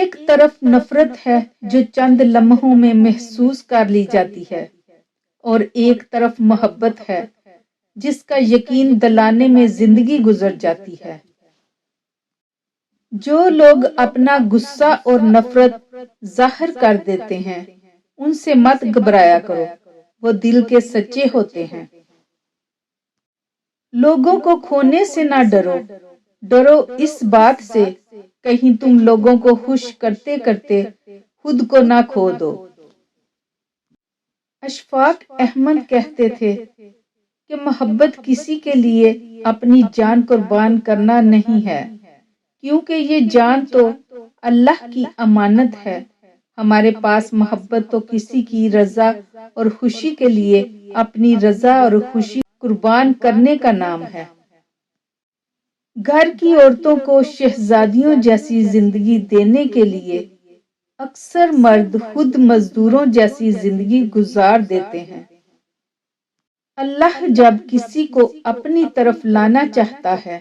ایک طرف نفرت ہے جو چند لمحوں میں محسوس کر لی جاتی ہے، اور ایک طرف محبت ہے جس کا یقین دلانے میں زندگی گزر جاتی ہے۔ جو لوگ اپنا غصہ اور نفرت ظاہر کر دیتے ہیں ان سے مت گھبرایا کرو، وہ دل کے سچے ہوتے ہیں۔ لوگوں کو کھونے سے نہ ڈرو، ڈرو اس بات سے کہیں تم لوگوں کو خوش کرتے کرتے خود کو نہ کھو دو۔ اشفاق احمد کہتے تھے کہ محبت کسی کے لیے اپنی جان قربان کرنا نہیں ہے، کیونکہ یہ جان تو اللہ کی امانت ہے۔ ہمارے پاس محبت تو کسی کی رضا اور خوشی کے لیے اپنی رضا اور خوشی قربان کرنے کا نام ہے۔ گھر کی عورتوں کو شہزادیوں جیسی زندگی دینے کے لیے اکثر مرد خود مزدوروں جیسی زندگی گزار دیتے ہیں۔ اللہ جب کسی کو اپنی طرف لانا چاہتا ہے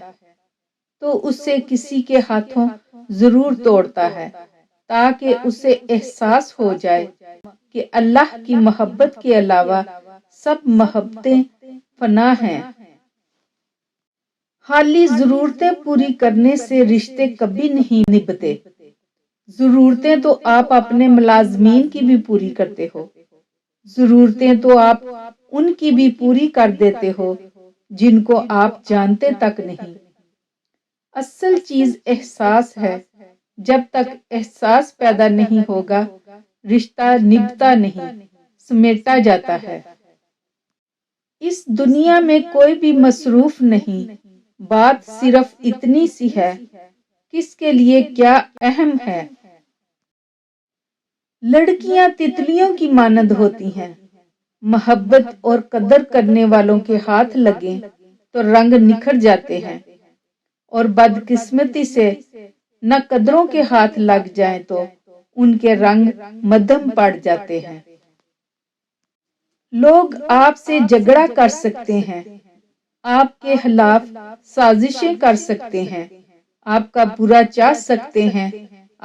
تو اسے کسی کے ہاتھوں ضرور توڑتا ہے تاکہ اسے احساس ہو جائے کہ اللہ کی محبت کے علاوہ سب محبتیں فنا ہیں۔ خالی ضرورتیں پوری کرنے سے رشتے کبھی نہیں نبھتے۔ ضرورتیں تو آپ اپنے ملازمین کی بھی پوری کرتے ہو، ضرورتیں تو آپ ان کی بھی پوری کر دیتے ہو جن کو آپ جانتے تک نہیں۔ اصل چیز احساس ہے، جب تک احساس پیدا نہیں ہوگا رشتہ نبھتا نہیں، سمیٹا جاتا ہے۔ اس دنیا میں کوئی بھی مصروف نہیں، بات صرف اتنی سی ہے کس کے لیے کیا اہم ہے۔ لڑکیاں تتلیوں کی مانند ہوتی ہیں، محبت اور قدر کرنے والوں کے ہاتھ لگیں تو رنگ نکھر جاتے ہیں، اور بدقسمتی سے نہ قدروں کے ہاتھ لگ جائیں تو ان کے رنگ مدھم پڑ جاتے ہیں۔ لوگ آپ سے جھگڑا کر سکتے ہیں، آپ کے خلاف سازشیں کر سکتے ہیں، آپ کا برا چاہ سکتے ہیں،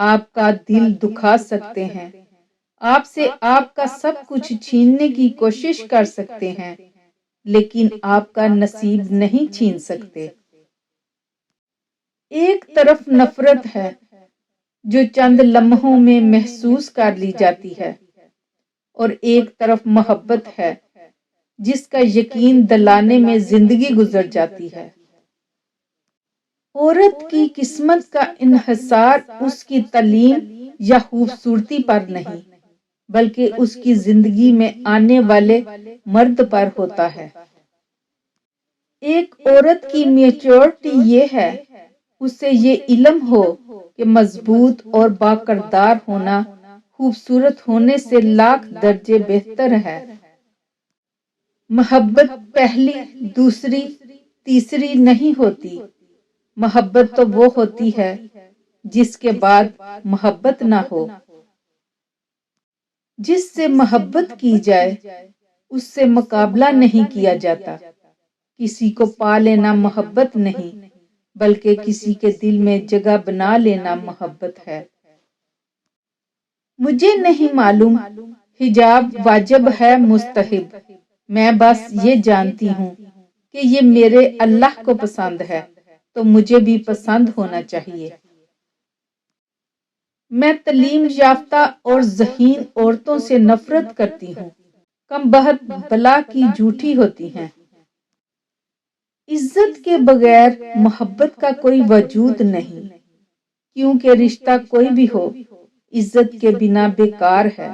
آپ کا دل دکھا سکتے ہیں، آپ سے آپ کا سب کچھ چھیننے کی کوشش کر سکتے ہیں، لیکن آپ کا نصیب نہیں چھین سکتے۔ ایک طرف نفرت ہے جو چند لمحوں میں محسوس کر لی جاتی ہے، اور ایک طرف محبت ہے جس کا یقین دلانے میں زندگی گزر جاتی ہے۔ عورت کی قسمت کا انحصار اس کی تعلیم یا خوبصورتی پر نہیں، بلکہ اس کی زندگی میں آنے والے مرد پر ہوتا ہے۔ ایک عورت کی میچورٹی یہ ہے اسے یہ علم ہو کہ مضبوط اور باکردار ہونا خوبصورت ہونے سے لاکھ درجے بہتر ہے۔ محبت پہلی، دوسری، تیسری نہیں ہوتی، محبت تو وہ ہوتی ہے جس کے بعد محبت نہ ہو۔ جس سے محبت کی جائے اس سے مقابلہ نہیں کیا جاتا۔ کسی کو پا لینا محبت نہیں، بلکہ کسی کے دل میں جگہ بنا لینا محبت ہے۔ مجھے نہیں معلوم حجاب واجب ہے مستحب، میں بس یہ جانتی ہوں کہ یہ میرے اللہ کو پسند ہے تو مجھے بھی پسند ہونا چاہیے۔ میں تعلیم یافتہ اور ذہین عورتوں سے نفرت کرتی ہوں، کم بخت بلا کی جھوٹی ہوتی ہیں۔ عزت کے بغیر محبت کا کوئی وجود نہیں، کیونکہ رشتہ کوئی بھی ہو عزت کے بنا بیکار ہے۔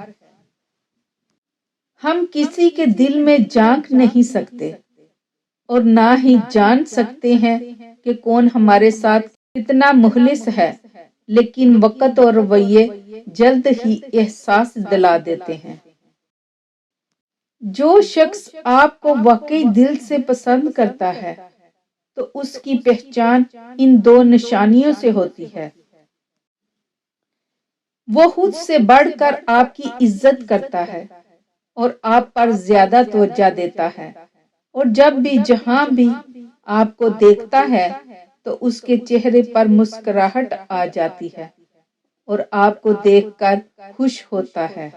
ہم کسی کے دل میں جھانک نہیں سکتے اور نہ ہی جان سکتے ہیں کہ کون ہمارے ساتھ کتنا مخلص ہے، لیکن وقت اور رویے جلد ہی احساس دلا دیتے ہیں۔ جو شخص آپ کو واقعی دل سے پسند کرتا ہے تو اس کی پہچان ان دو نشانیوں سے ہوتی ہے۔ وہ خود سے بڑھ کر آپ کی عزت کرتا ہے اور آپ پر زیادہ توجہ دیتا ہے، اور جب بھی جہاں بھی آپ کو دیکھتا ہے تو اس کے چہرے پر مسکراہٹ آ جاتی ہے۔ اور آپ کو دیکھ کر خوش ہوتا ہے۔